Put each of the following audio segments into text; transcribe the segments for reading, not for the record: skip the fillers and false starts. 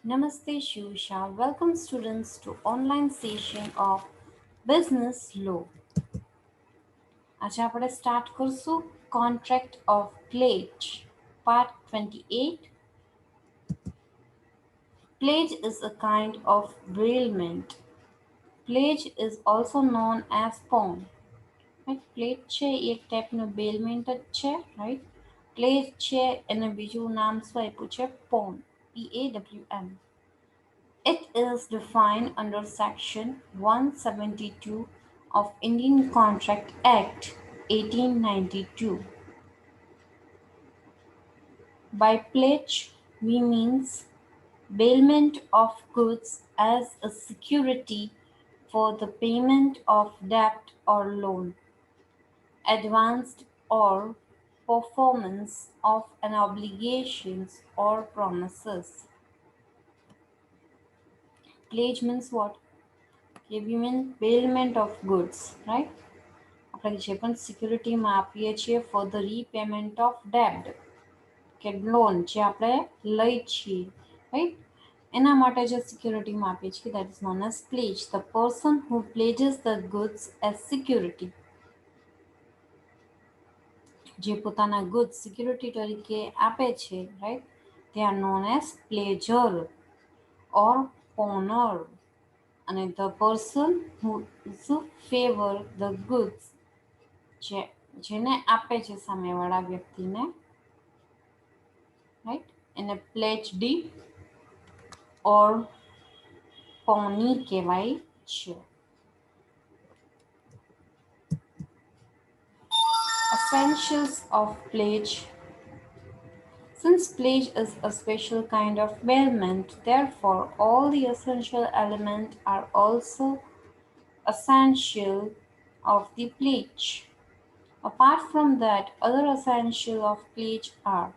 Namaste Shusha. Welcome students to online session of Business Law. આજે આપણે start કરશું Contract of Pledge, Part 28. Pledge is a kind of bailment. Pledge is also known as pawn. Right? Pledge છે એક ટાઈપનું bailment જ છે, right? Pledge છે એને બીજું નામ શું આપ્યું છે? Pawn. PAWN. It is defined under Section 172 of Indian Contract Act 1892. By pledge, we means bailment of goods as a security for the payment of debt or loan, advanced or performance of an obligations or promises. Pledge means what? We mean bailment of goods, right? આપણે જે પણ સિક્યુરિટીમાં આપીએ છીએ four the repayment of ડેબ્ટ કે loan જે આપણે લઈ છીએ, રાઈટ, એના માટે જે સિક્યુરિટીમાં આપીએ છીએ that is known as pledge. The person who pledges the goods as security, જે પોતાના ગુડ્સ સિક્યુરિટી તરીકે આપે છે, right, they are known as pledger or owner. અને the person who favor the goods, જેને આપે છે સામેવાળા વ્યક્તિને, રાઈટ, એને પ્લેજ ડી ઓર પોની કહેવાય છે. Essentials of pledge. Since pledge is a special kind of bailment, therefore all the essential elements are also essential of the pledge. Apart from that, other essential of pledge are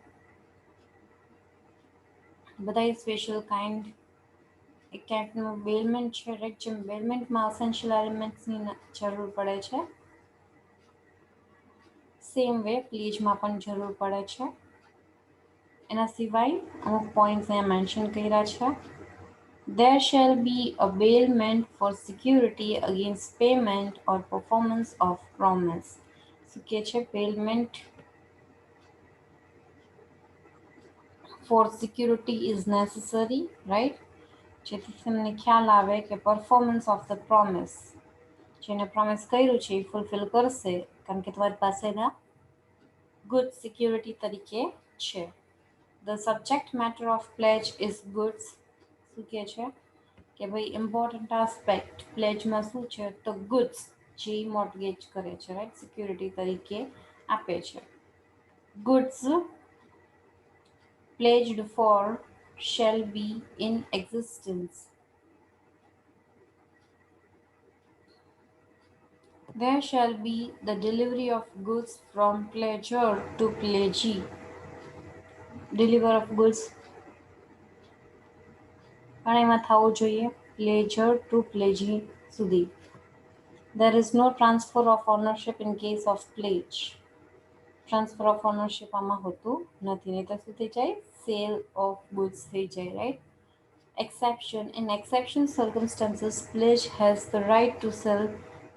બધા special kind એક ટાઈપનું બેલમેન્ટ છે, right, જેમ બેલમેન્ટમાં અસેન્શિયલ એલિમેન્ટ્સની જરૂર પડે છે, same way પ્લેજમાં પણ જરૂર પડે છે. એના સિવાય અમુક પોઈન્ટ્સ અહીંયા મેન્શન કર્યા છે. There shall be a bailment for security against payment or performance of promise. શું કહે છે? Bailment for security is necessary, right? જેથી તમને ખ્યાલ આવે કે પરફોર્મન્સ ઓફ ધ પ્રોમિસ, જેને પ્રોમિસ કર્યું છે એ ફૂલફિલ કરશે, કારણ કે તમારી પાસે એના ગુડ સિક્યુરિટી તરીકે છે. The subject matter of pledge is goods. શું કહે છે કે ભાઈ ઇમ્પોર્ટન્ટ આસ્પેક્ટ પ્લેજમાં શું છે? તો ગુડ્સ જે મોર્ટગેજ કરે છે, રાઈટ, સિક્યુરિટી તરીકે આપે છે. Goods pledged for shall be in existence. There shall be the delivery of goods from pledger to pledgee. Deliver of goods પણ એમાં થવું જોઈએ pledger to pledgee સુધી. There is no transfer of ownership in case of pledge. Transfer of ownership આમાં હોતું નથી, નહીં તો શું થઈ જાય? Sale of goods થઈ જાય, right? Exception. In exception circumstances, pledge has the right to sell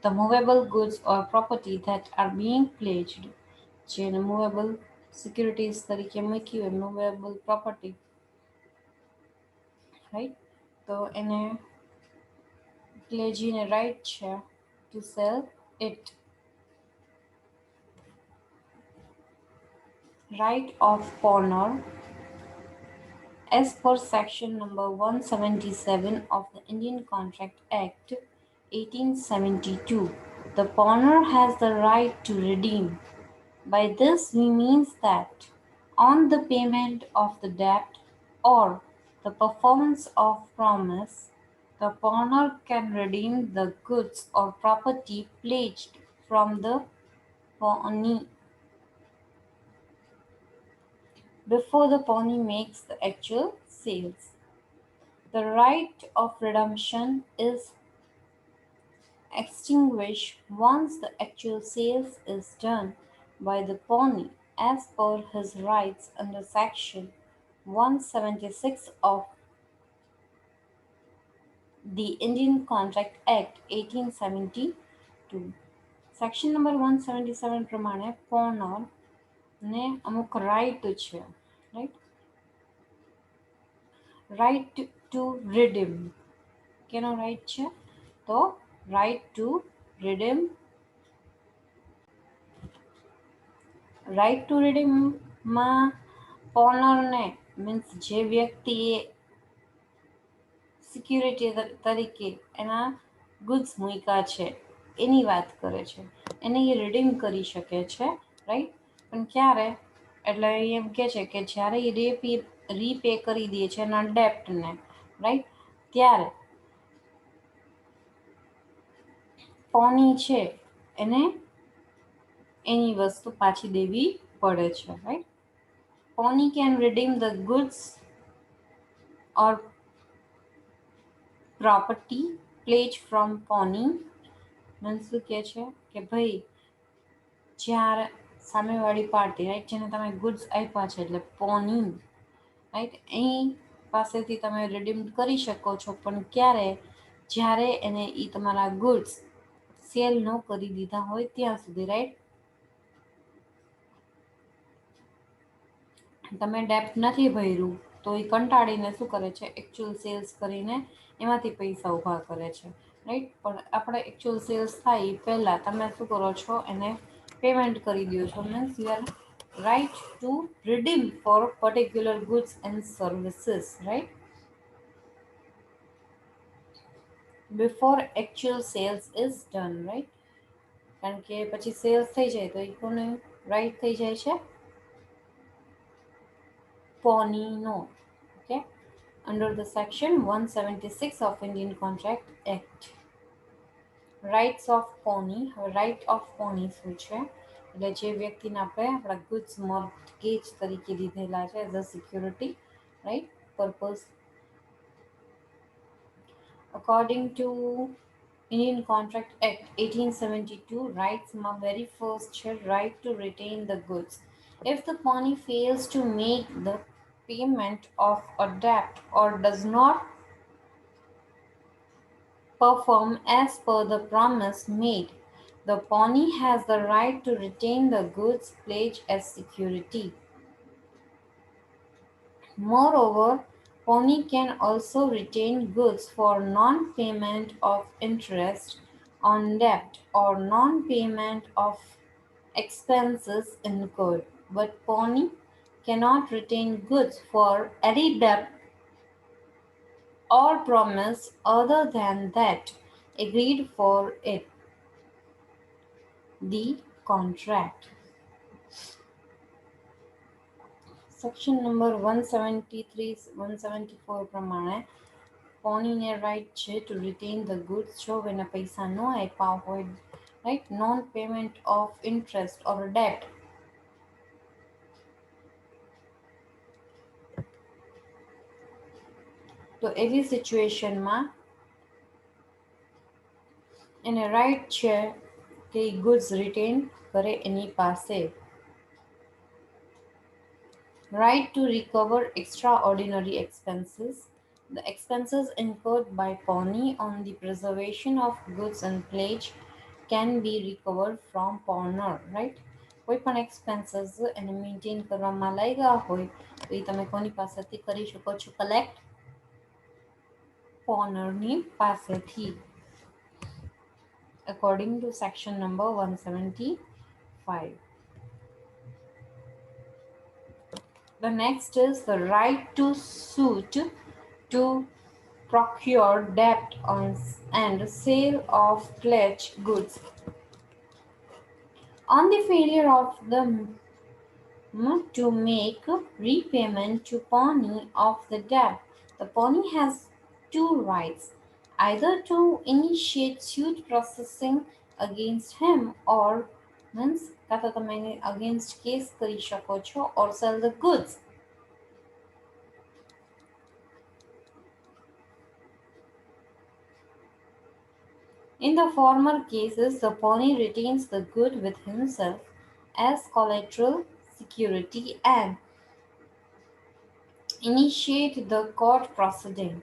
the movable goods or property that are being pledged. જેને movable securities તરીકે મૂકી હોય, movable property, right? તો એને pledgeeને right છે to sell it. Right of pawner. As per section number 177 of the Indian Contract Act 1872, the pawner has the right to redeem. By this we means that on the payment of the debt or the performance of promise, the pawner can redeem the goods or property pledged from the pawnee before the pawnee makes the actual sales. The right of redemption is extinguished once the actual sales is done by the pawnee as per his rights under section 176 of the Indian Contract Act 1872. Section number 177 પ્રમાણે પૌનરને અમુક right છે, right. Right to redeem. કેનો right છે? તો right to redeem. Right to રિડીમમાં પૌનરને means જે વ્યક્તિએ સિક્યુરિટી તરીકે એના ગુડ્સ મૂક્યા છે એની વાત કરે છે. એને એ રિડીમ કરી શકે છે, રાઈટ. પણ ક્યારે? એટલે એમ કે છે કે જ્યારે એ રીપે કરી દે છે એના ડેપ્ટને, રાઈટ, ત્યારે પોની છે એને એની વસ્તુ પાછી દેવી પડે છે, right. Pony can redeem the goods or property pledge from pony. મને શું કહે છે કે ભાઈ જ્યારે સામેવાળી પાર્ટી, રાઈટ, જેને તમે ગુડ્સ આપ્યા છે એટલે પોની, રાઈટ, અહીં પાસેથી તમે રિડીમ કરી શકો છો. પણ ક્યારે? જ્યારે એને એ તમારા ગુડ્સ સેલ ન કરી દીધા હોય ત્યાં સુધી, રાઈટ. તમે ડેપ્ટ નથી ભર્યું તો એ કંટાળીને શું કરે છે? એકચ્યુઅલ સેલ્સ કરીને એમાંથી પૈસા ઊભા કરે છે, રાઈટ. પણ આપણે એકચ્યુઅલ સેલ્સ થાય એ પહેલાં તમે શું કરો છો? એને પેમેન્ટ કરી દો છો. Means you are right to redeem for particular goods and services, right, before actual sales is done, right. કારણ કે પછી સેલ્સ થઈ જાય તો એ કોને રાઈટ થઈ જાય છે? પોનીનો. Okay. under the section 176 of Indian Contract Act. Rights of pawnee. હવે રાઇટ ઓફ પોની શું છે? એટલે જે વ્યક્તિને આપણે આપણા ગુડ્સ મોર્ટગેજ તરીકે લીધેલા છે as a security, right, purpose. According to Indian Contract Act 1872, rights my very first છે right to retain the goods. If the pawnee fails to make the payment of a debt or does not perform as per the promise made, the pawnee has the right to retain the goods pledged as security. Moreover, pawnee can also retain goods for non-payment of interest on debt or non-payment of expenses incurred, but pawnee cannot retain goods for any debt or promise other than that agreed for it, the contract. Section number 173-174 પ્રમાણે પોનીને right છે two written the goods જો એને પૈસા ન આપ્યા હોય, right, non payment of interest or date. તો એવી સિચ્યુએશનમાં એને રાઇટ છે કે એ ગુડ્સ રિટેન કરે એની પાસે. Right to recover extraordinary expenses. The expenses incurred by pawnee on the preservation of goods and pledge can be recovered from pawner, right? કોઈ પણ expenses એને મેન્ટેન કરવામાં લાગ્યા હોય તો એ તમે કોની પાસેથી કરી શકો છો? કલેક્ટ પૌનરની પાસેથી. According to section number 175. The next is the right to suit to procure debt on and sale of pledged goods. On the failure of the to make repayment to pawnee of the debt, the pawnee has two rights: either to initiate suit processing against him or means કાં તો તમે against case કરી શકો છો or sell the goods. In the former cases, the pawnee retains the good with himself as collateral security and initiate the court proceeding.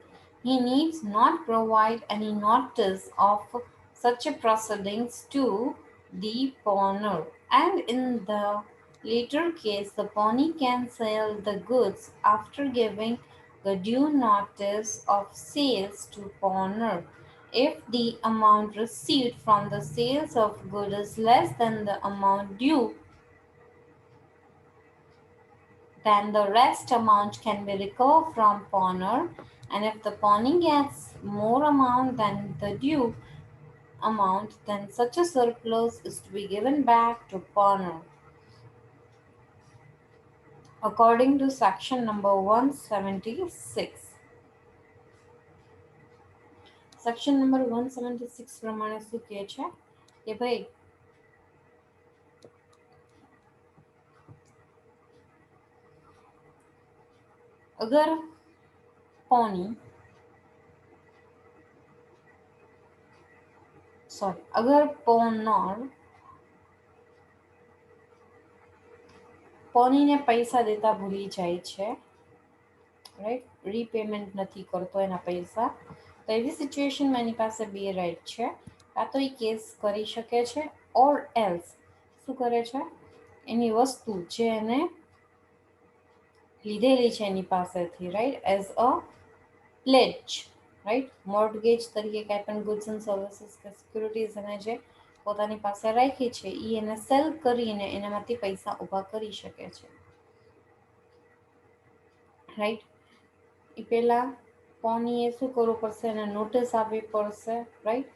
he needs not provide any notice of such a proceedings to the pawner, and in the later case, the pawnee can sell the goods after giving the due notice of sales to pawner. If the amount received from the sales of goods is less than the amount due, then the rest amount can be recovered from pawner, and if the pawnee gets more amount than the due amount, then such a surplus is to be given back to pawner. According to section number 176. Section number 176 પ્રમાણે શું કહે છે કે ભાઈ અગર pony અગર પોનર પોનીને પૈસા દેતા ભૂલી જાય છે, રાઈટ, રીપેમેન્ટ નથી કરતો એના પૈસા, તો એવી સિચ્યુએશનમાં એની પાસે બે રાઇટ છે. કાં તો એ કેસ કરી શકે છે, ઓર એલ્સ શું કરે છે, એની વસ્તુ જે એને લીધેલી છે એની પાસેથી, right, as a pledge, right, mortgage તરીકે કાંઈ પણ ગુડ્સ એન્ડ સર્વિસીસ કે સિક્યુરિટીઝ એને જે પોતાની પાસે રાખી છે એ એને સેલ કરીને એનામાંથી પૈસા ઊભા કરી શકે છે, રાઈટ. એ પહેલાં પોનીએ શું કરવું પડશે, એને નોટિસ આપવી પડશે, રાઈટ,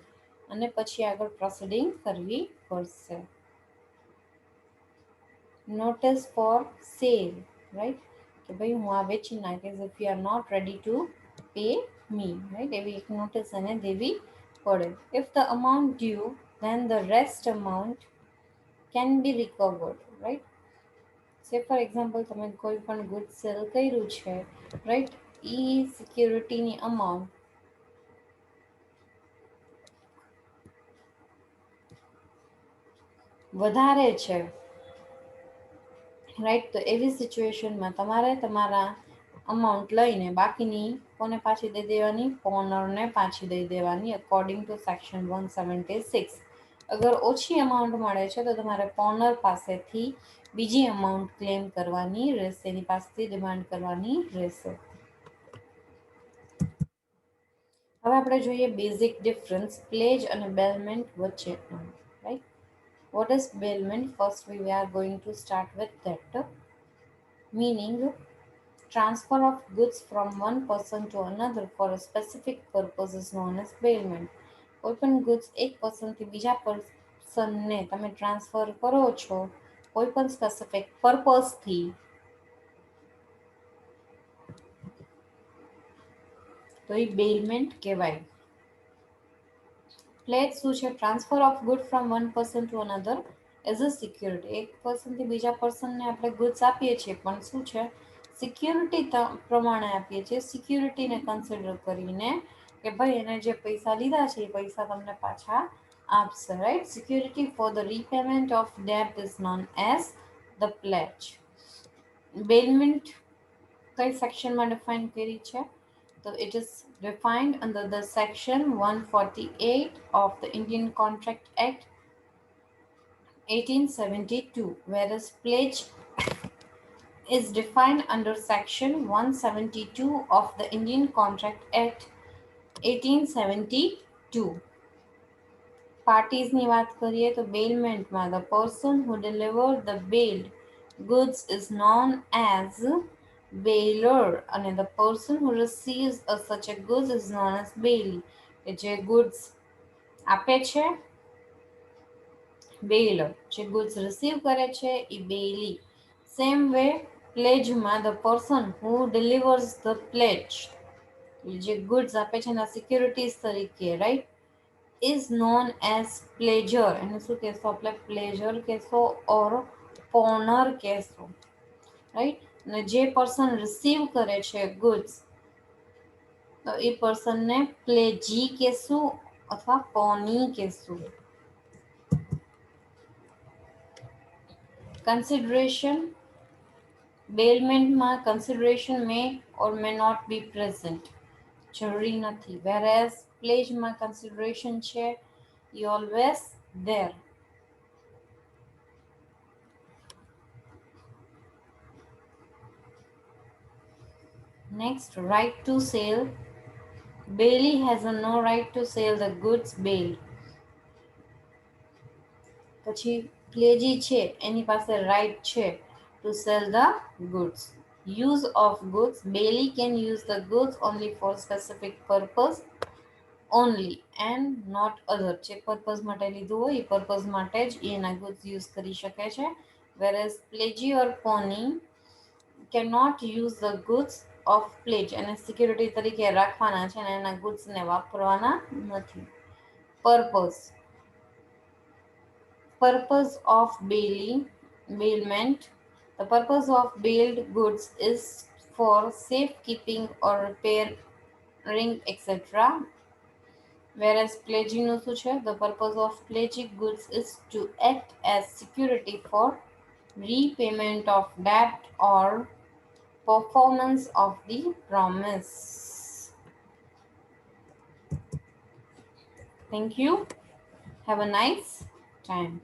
અને પછી આગળ પ્રોસિડિંગ કરવી પડશે. નોટિસ ફોર સેલ, રાઈટ, કે ભાઈ હું આ વેચી નાખીશ, if you are not ready to pay me, right, એવી એક નોટિસ એને દેવી પડે. If the amount due, then the rest amount can be recovered, right? Say for example તમે કોઈ પણ ગુડ સેલ કર્યું છે, રાઈટ, એ સિક્યુરિટીની અમાઉન્ટ વધારે છે, રાઈટ, તો એવી સિચ્યુએશનમાં તમારે તમારા અમાઉન્ટ લઈને બાકીની કોને પાછી દઈ દેવાની, પોનરને પાછી દઈ દેવાની, અકોર્ડિંગ ટુ સેક્શન 176. અગર ઓછી અમાઉન્ટ મળે છે તો તમારે પોનર પાસેથી બીજી અમાઉન્ટ ક્લેમ કરવાની રહેશે, એની પાસેથી ડિમાન્ડ કરવાની રહેશે. હવે આપણે જોઈએ બેઝિક ડિફરન્સ પ્લેજ અને બેલમેન્ટ વચ્ચેનો, right. What is bailment? First, we are going to start with that. Meaning, transfer of goods from one person to another for a specific purpose is known as bailment. કોઈપણ goods એક પર્સનથી બીજા પર્સનને તમે transfer કરો છો કોઈપણ specific પર્પઝથી, તો એ બેલમેન્ટ કહેવાય. Pledge શું છે, transfer of good from one person to another as a security. એક પર્સનથી બીજા પર્સનને આપણે ગુડ્સ આપીએ છીએ પણ શું છે, સિક્યુરિટી પ્રમાણે આપીએ છીએ, સિક્યુરિટીને કન્સિડર કરીને કે ભાઈ એને જે પૈસા લીધા છે એ પૈસા તમને પાછા આપશે, right. Security for the repayment of debt is known as the pledge. Bailment કઈ સેક્શનમાં ડિફાઇન કરી છે, so it is defined under the section 148 of the Indian Contract Act 1872, whereas pledge is defined under section 172 of the Indian Contract Act 1872. પાર્ટીઝની વાત કરીએ તો બેલમેન્ટમાં the person who delivered the bailed goods is known as bailor અને the person who receives such a goods is known as bailee. કે જે goods આપે છે baler, જે goods receive કરે છે એ બેલી. સેમ વે પ્લેજમાં the person who delivers the pledge, જે goods આપે છે એના સિક્યુરિટીઝ તરીકે, right, is known as pleasure. એને શું કહેશો આપણે, પ્લેઝર કહેશો ઓર પોનર કહેશો, રાઈટ. અને જે પર્સન રિસીવ કરે છે ગુડ્સ તો એ પર્સનને પ્લેજી કહેશું અથવા પોની કહેશું. કન્સિડરેશન, બેલમેન્ટમાં consideration may or may not be present. જરૂરી નથી. whereas પ્લેજમાં consideration છે એ always there. Next, right to sale. Bailey has no right to sell the goods bailed. પછી પ્લેજી છે એની પાસે right છે to sell the goods. Use of goods. Bailey can use the goods only for specific purpose only and not other. જે purpose માટે લીધું હોય એ purpose માટે જ એના goods use કરી શકે છે. whereas pledgee or pony cannot use the goods of pledge અને સિક્યુરિટી તરીકે રાખવાના છે અને એના goods ને વાપરવાના નથી. Purpose of bailment. The purpose of bailed goods is for safekeeping or repairing, etc. Whereas pledging નું શું છે? The purpose of pledging goods is to act as security for repayment of debt or performance of the promise. Thank you. Have a nice time.